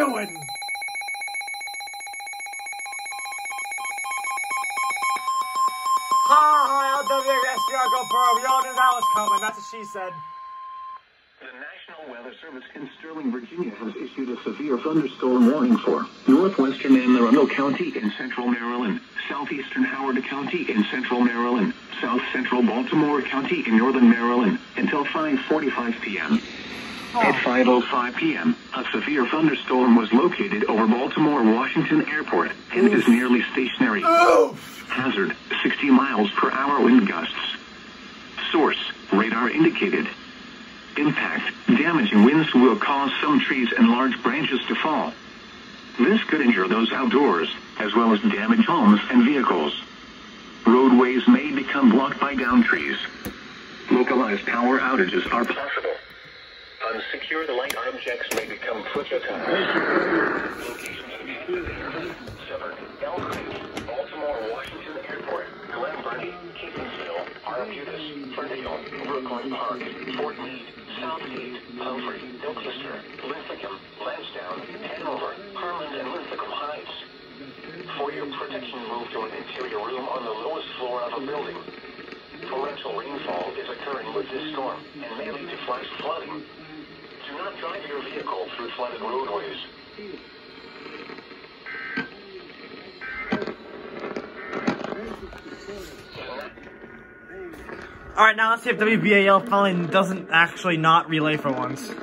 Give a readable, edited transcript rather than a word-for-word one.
doing? Hi, LWSBR GoPro. We all knew that was coming. That's what she said. The National Weather Service in Sterling, Virginia has issued a severe thunderstorm warning for northwestern Anne Arundel County in central Maryland, southeastern Howard County in central Maryland, south central Baltimore County in northern Maryland until 5:45 p.m. At 5:05 p.m., a severe thunderstorm was located over Baltimore-Washington Airport and is nearly stationary. Hazard, 60 miles per hour wind gusts. Source, radar indicated. Impact, damaging winds will cause some trees and large branches to fall. This could injure those outdoors, as well as damage homes and vehicles. Roadways may become blocked by downed trees. Localized power outages are possible. Unsecured light objects may become projectiles. Locations of Severn, Elkridge, Baltimore, Washington Airport, Glen Burnie, Catonsville, Arbutus, Ferndale, Brooklyn Park, Fort Meade, Southgate, Humphrey, Ilcester, Linthicum, Lansdowne, Hanover, Harlan, and Linthicum Heights. For your protection, move to an interior room on the lowest floor of a building. Torrential rainfall is occurring with this storm and may lead to flash flooding. Do not drive your vehicle through flooded roadways. Alright, now let's see if WBAL finally doesn't actually not relay for once.